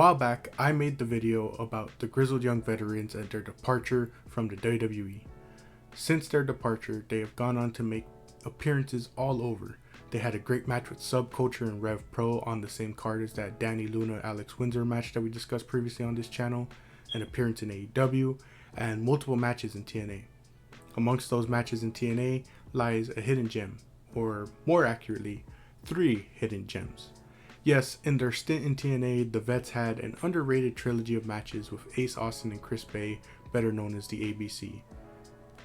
while back, I made the video about the Grizzled Young Veterans and their departure from the WWE. Since their departure, they have gone on to make appearances all over. They had a great match with Subculture and Rev Pro on the same card as that Danny Luna Alex Windsor match that we discussed previously on this channel, an appearance in AEW, and multiple matches in TNA. Amongst those matches in TNA lies a hidden gem, or more accurately, 3 hidden gems. Yes, in their stint in TNA, the Vets had an underrated trilogy of matches with Ace Austin and Chris Bay, better known as the ABC.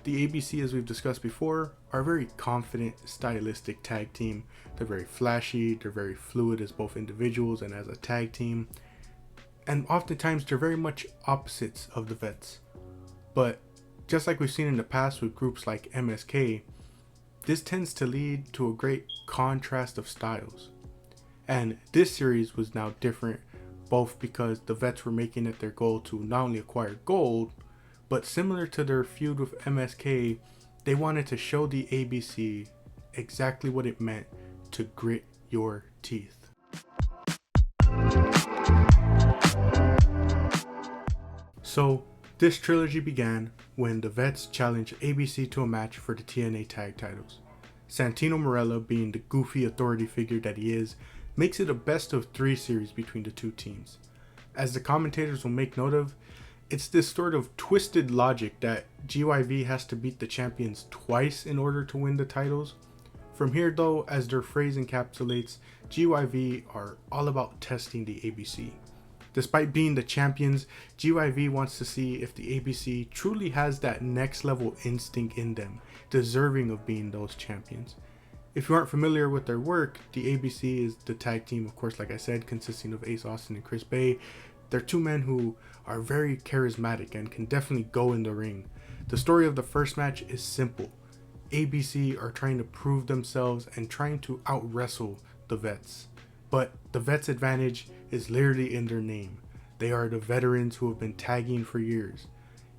The ABC, as we've discussed before, are a very confident, stylistic tag team. They're very flashy, they're very fluid as both individuals and as a tag team, and oftentimes they're very much opposites of the Vets. But just like we've seen in the past with groups like MSK, this tends to lead to a great contrast of styles. And this series was now different, both because the Vets were making it their goal to not only acquire gold, but similar to their feud with MSK, they wanted to show the ABC exactly what it meant to grit your teeth. So this trilogy began when the Vets challenged ABC to a match for the TNA tag titles. Santino Marella, being the goofy authority figure that he is, makes it a best of 3 series between the two teams. As the commentators will make note of, it's this sort of twisted logic that GYV has to beat the champions twice in order to win the titles. From here though, as their phrase encapsulates, GYV are all about testing the ABC. Despite being the champions, GYV wants to see if the ABC truly has that next level instinct in them, deserving of being those champions. If you aren't familiar with their work, the ABC is the tag team, of course, like I said, consisting of Ace Austin and Chris Bay. They're 2 men who are very charismatic and can definitely go in the ring. The story of the first match is simple. ABC are trying to prove themselves and trying to out-wrestle the Vets. But the Vets' advantage is literally in their name. They are the veterans who have been tagging for years.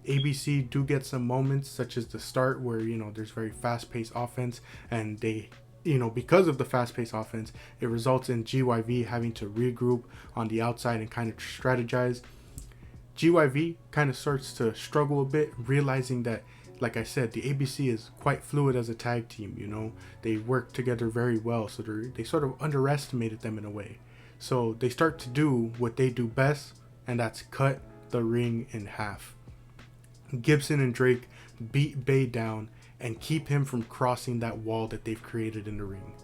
ABC do get some moments, such as the start where, there's very fast-paced offense, and they, because of the fast-paced offense, it results in GYV having to regroup on the outside and kind of strategize. GYV kind of starts to struggle a bit, realizing that, like I said, the ABC is quite fluid as a tag team, they work together very well, so they sort of underestimated them in a way. So they start to do what they do best, and that's cut the ring in half. Gibson and Drake beat Bay down and keep him from crossing that wall that they've created in the ring.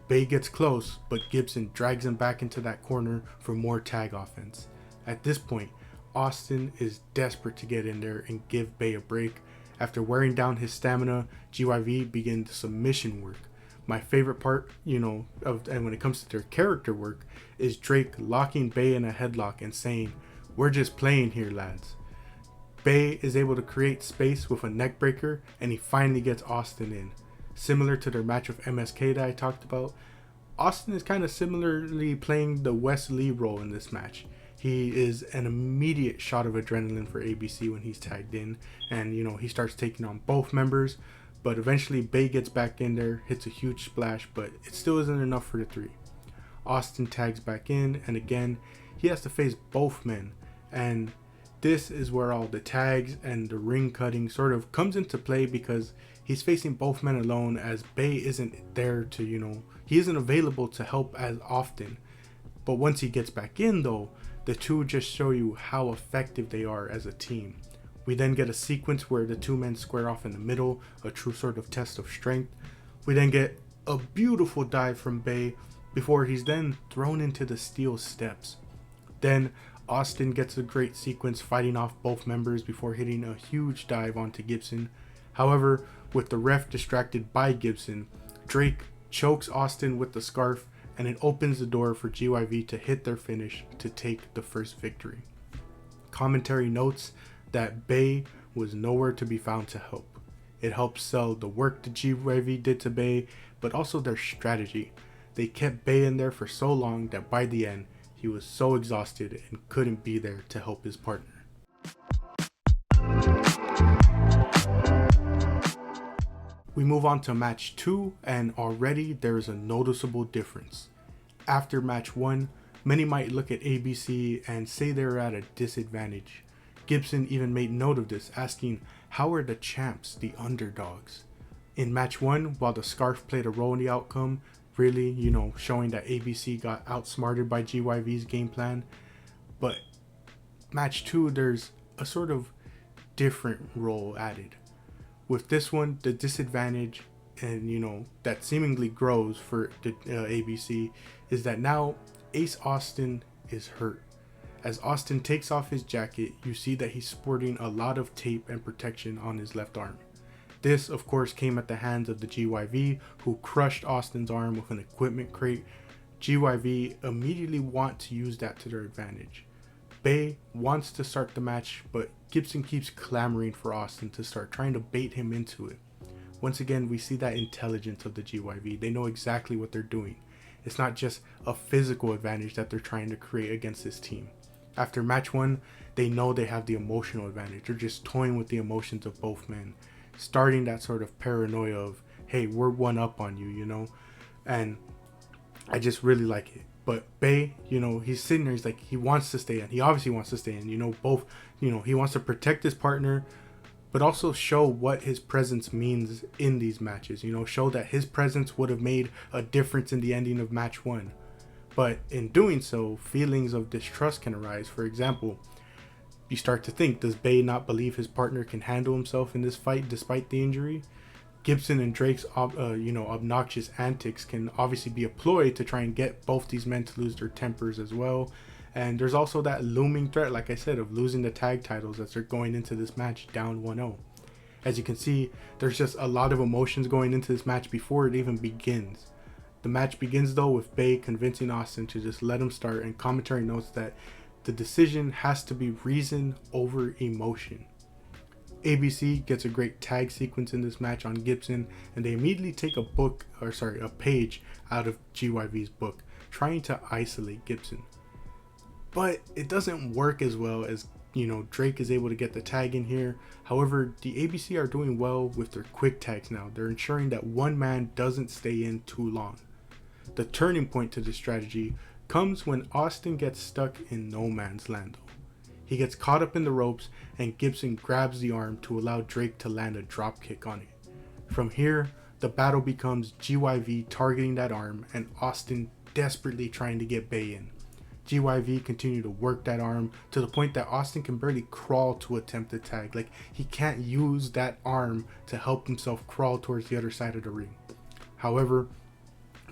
Bay gets close, but Gibson drags him back into that corner for more tag offense. At this point, Austin is desperate to get in there and give Bay a break. After wearing down his stamina, GYV begin the submission work. My favorite part, and when it comes to their character work, is Drake locking Bay in a headlock and saying, "We're just playing here, lads." Bay is able to create space with a neck breaker, and he finally gets Austin in. Similar to their match with MSK that I talked about, Austin is kind of similarly playing the Wes Lee role in this match. He is an immediate shot of adrenaline for ABC when he's tagged in, and he starts taking on both members, but eventually Bay gets back in there, hits a huge splash, but it still isn't enough for the 3. Austin tags back in, and again, he has to face both men, and this is where all the tags and the ring cutting sort of comes into play, because he's facing both men alone, as Bay isn't there to, he isn't available to help as often. But once he gets back in though, the 2 just show you how effective they are as a team. We then get a sequence where the 2 men square off in the middle, a true sort of test of strength. We then get a beautiful dive from Bay before he's then thrown into the steel steps. Then Austin gets a great sequence fighting off both members before hitting a huge dive onto Gibson. However, with the ref distracted by Gibson, Drake chokes Austin with the scarf, and it opens the door for GYV to hit their finish to take the first victory. Commentary notes that Bay was nowhere to be found to help. It helps sell the work that GYV did to Bay, but also their strategy. They kept Bay in there for so long that by the end, he was so exhausted and couldn't be there to help his partner. We move on to match 2, and already there is a noticeable difference. After match 1, many might look at ABC and say they're at a disadvantage. Gibson even made note of this, asking, how are the champs the underdogs? In match 1, while the scarf played a role in the outcome, really, showing that ABC got outsmarted by GYV's game plan. But match 2, there's a sort of different role added. With this one, the disadvantage, and that seemingly grows for the ABC, is that now Ace Austin is hurt. As Austin takes off his jacket, you see that he's sporting a lot of tape and protection on his left arm. This, of course, came at the hands of the GYV, who crushed Austin's arm with an equipment crate. GYV immediately want to use that to their advantage. Bay wants to start the match, but Gibson keeps clamoring for Austin to start, trying to bait him into it. Once again, we see that intelligence of the GYV. They know exactly what they're doing. It's not just a physical advantage that they're trying to create against this team. After match 1, they know they have the emotional advantage. They're just toying with the emotions of both men, starting that sort of paranoia of, hey, we're one up on you, and I just really like it. But Bay, he's sitting there, he's like, he wants to stay in. He obviously wants to stay in, both, he wants to protect his partner, but also show what his presence means in these matches, show that his presence would have made a difference in the ending of match 1. But in doing so, feelings of distrust can arise. For example, you start to think, does Bay not believe his partner can handle himself in this fight despite the injury? Gibson and Drake's obnoxious antics can obviously be a ploy to try and get both these men to lose their tempers as well. And there's also that looming threat, like I said, of losing the tag titles as they're going into this match down 1-0. As you can see, there's just a lot of emotions going into this match before it even begins. The match begins though with Bay convincing Austin to just let him start, and commentary notes that the decision has to be reason over emotion. ABC gets a great tag sequence in this match on Gibson, and they immediately take a page out of GYV's book, trying to isolate Gibson. But it doesn't work as well as, Drake is able to get the tag in here. However, the ABC are doing well with their quick tags now. They're ensuring that one man doesn't stay in too long. The turning point to this strategy comes when Austin gets stuck in no man's land. He gets caught up in the ropes, and Gibson grabs the arm to allow Drake to land a drop kick on it. From here, the battle becomes GYV targeting that arm and Austin desperately trying to get Bay in. GYV continue to work that arm to the point that Austin can barely crawl to attempt the tag. Like, he can't use that arm to help himself crawl towards the other side of the ring. However,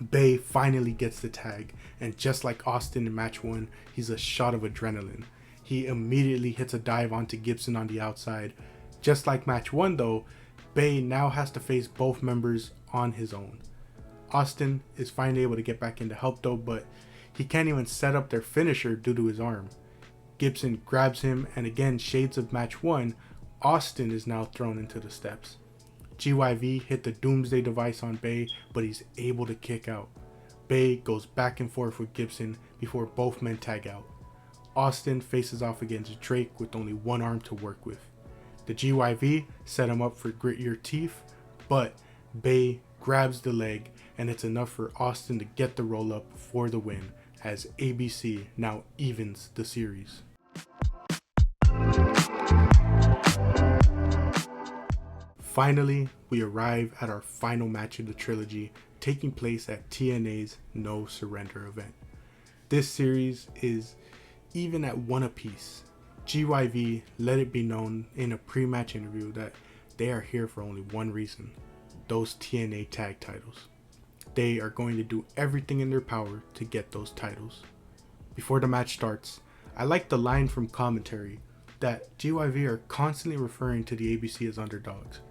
Bay finally gets the tag, and just like Austin in match 1, he's a shot of adrenaline. He immediately hits a dive onto Gibson on the outside. Just like match 1 though, Bay now has to face both members on his own. Austin is finally able to get back in to help though, but he can't even set up their finisher due to his arm. Gibson grabs him, and again, shades of match 1, Austin is now thrown into the steps. GYV hit the Doomsday device on Bay, but he's able to kick out. Bay goes back and forth with Gibson before both men tag out. Austin faces off against Drake with only one arm to work with. The GYV set him up for grit your teeth, but Bay grabs the leg, and it's enough for Austin to get the roll up for the win, as ABC now evens the series. Finally, we arrive at our final match of the trilogy, taking place at TNA's No Surrender event. This series is even at one apiece. GYV let it be known in a pre-match interview that they are here for only one reason: those TNA tag titles. They are going to do everything in their power to get those titles. Before the match starts, I like the line from commentary that GYV are constantly referring to the ABC as underdogs.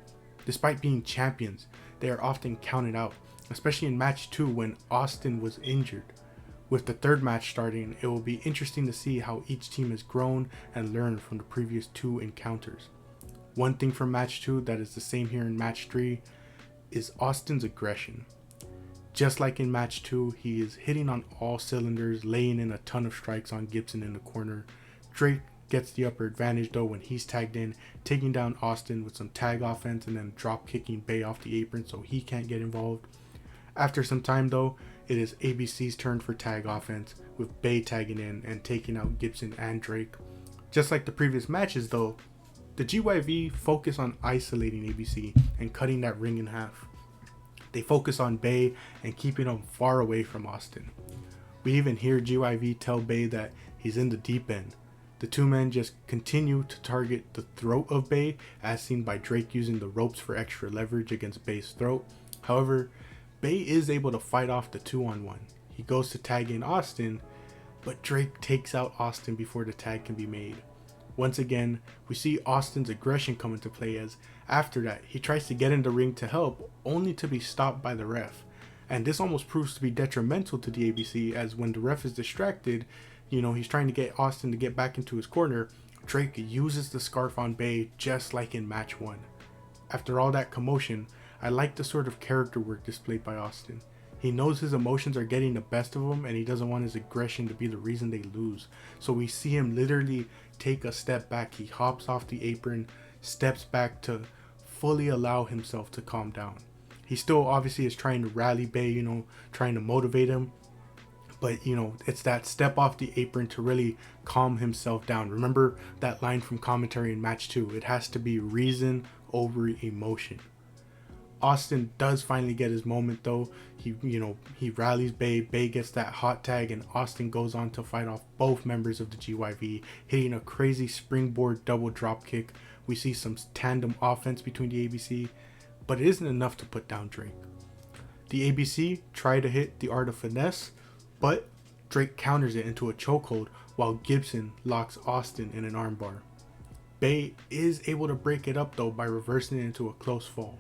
Despite being champions, they are often counted out, especially in match 2 when Austin was injured. With the third match starting, it will be interesting to see how each team has grown and learned from the previous 2 encounters. One thing from match 2 that is the same here in match 3 is Austin's aggression. Just like in match 2, he is hitting on all cylinders, laying in a ton of strikes on Gibson in the corner. Drake gets the upper advantage though when he's tagged in, taking down Austin with some tag offense and then drop kicking Bay off the apron so he can't get involved. After some time though, it is ABC's turn for tag offense, with Bay tagging in and taking out Gibson and Drake. Just like the previous matches though, the GYV focus on isolating ABC and cutting that ring in half. They focus on Bay and keeping him far away from Austin. We even hear GYV tell Bay that he's in the deep end. The two men just continue to target the throat of Bay, as seen by Drake using the ropes for extra leverage against Bay's throat. However, Bay is able to fight off the 2-on-1. He goes to tag in Austin, but Drake takes out Austin before the tag can be made. Once again, we see Austin's aggression come into play, as after that, he tries to get in the ring to help, only to be stopped by the ref. And this almost proves to be detrimental to the ABC, as when the ref is distracted, he's trying to get Austin to get back into his corner, Drake uses the scarf on Bay just like in match 1. After all that commotion, I like the sort of character work displayed by Austin. He knows his emotions are getting the best of him, and he doesn't want his aggression to be the reason they lose. So we see him literally take a step back. He hops off the apron, steps back to fully allow himself to calm down. He still obviously is trying to rally Bay, trying to motivate him. But, it's that step off the apron to really calm himself down. Remember that line from commentary in match 2. It has to be reason over emotion. Austin does finally get his moment though. He rallies Bay. Bay gets that hot tag, and Austin goes on to fight off both members of the GYV, hitting a crazy springboard double drop kick. We see some tandem offense between the ABC, but it isn't enough to put down Drake. The ABC try to hit the Art of Finesse, but Drake counters it into a chokehold while Gibson locks Austin in an armbar. Bay is able to break it up though by reversing it into a close fall.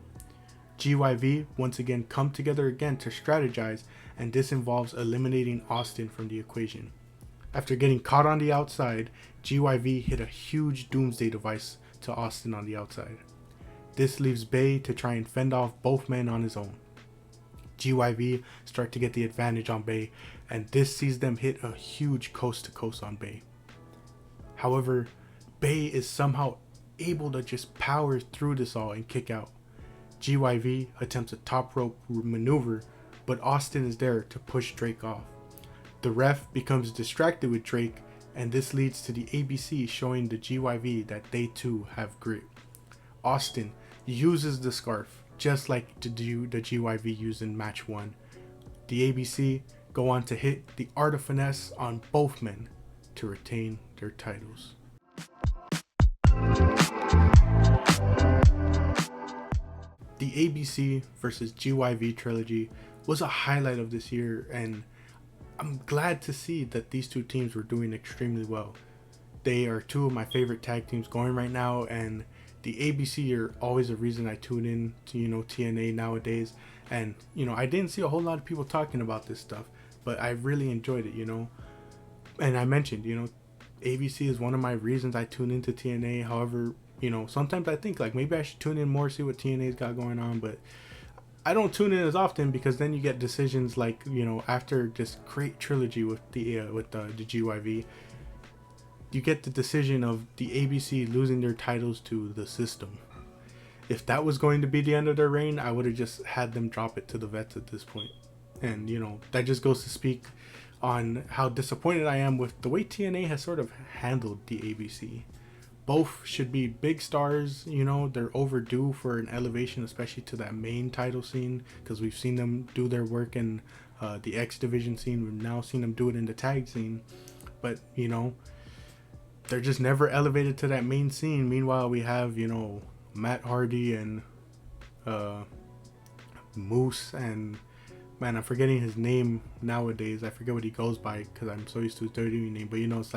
GYV once again come together again to strategize, and this involves eliminating Austin from the equation. After getting caught on the outside, GYV hit a huge doomsday device to Austin on the outside. This leaves Bay to try and fend off both men on his own. GYV start to get the advantage on Bay, and this sees them hit a huge coast to coast on Bay. However, Bay is somehow able to just power through this all and kick out. GYV attempts a top rope maneuver, but Austin is there to push Drake off. The ref becomes distracted with Drake, and this leads to the ABC showing the GYV that they too have grit. Austin uses the scarf just like the GYV used in match 1. The ABC go on to hit the Art of Finesse on both men to retain their titles. The ABC versus GYV trilogy was a highlight of this year, and I'm glad to see that these two teams were doing extremely well. They are two of my favorite tag teams going right now, and the ABC are always a reason I tune in to, TNA nowadays. And, I didn't see a whole lot of people talking about this stuff, but I really enjoyed it, And I mentioned, ABC is one of my reasons I tune into TNA. However, sometimes I think like maybe I should tune in more, see what TNA's got going on, but I don't tune in as often because then you get decisions like, after this great trilogy with the GYV, you get the decision of the ABC losing their titles to the System. If that was going to be the end of their reign, I would have just had them drop it to the Vets at this point. And, that just goes to speak on how disappointed I am with the way TNA has sort of handled the ABC. Both should be big stars, they're overdue for an elevation, especially to that main title scene, because we've seen them do their work in the X Division scene. We've now seen them do it in the tag scene. But, they're just never elevated to that main scene. Meanwhile, we have, Matt Hardy and Moose and, man, I'm forgetting his name nowadays. I forget what he goes by because I'm so used to his WWE name. But, it's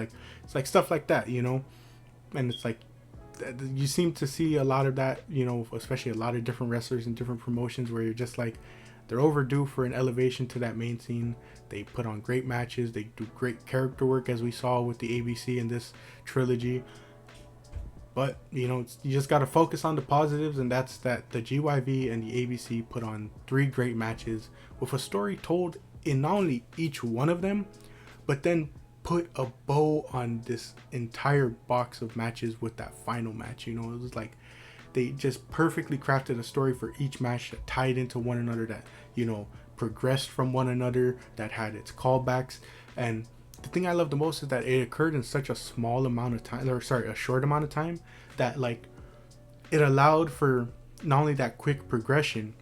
like stuff like that, And it's like, you seem to see a lot of that, especially a lot of different wrestlers in different promotions where you're just like, they're overdue for an elevation to that main scene. They put on great matches. They do great character work, as we saw with the ABC in this trilogy. But, you just got to focus on the positives, and that's that the GYV and the ABC put on 3 great matches with a story told in not only each one of them, but then put a bow on this entire box of matches with that final match. It was like they just perfectly crafted a story for each match that tied into one another, that progressed from one another, that had its callbacks. And the thing I love the most is that it occurred in such a small amount of time, or sorry, a short amount of time, that like it allowed for not only that quick progression,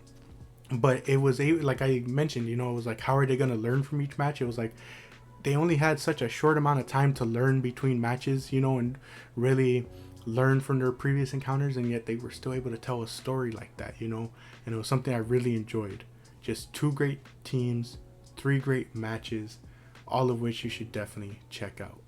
but it was like I mentioned, it was like, how are they going to learn from each match? It was like they only had such a short amount of time to learn between matches, and really learn from their previous encounters, and yet they were still able to tell a story like that, and it was something I really enjoyed. Just 2 great teams, 3 great matches, all of which you should definitely check out.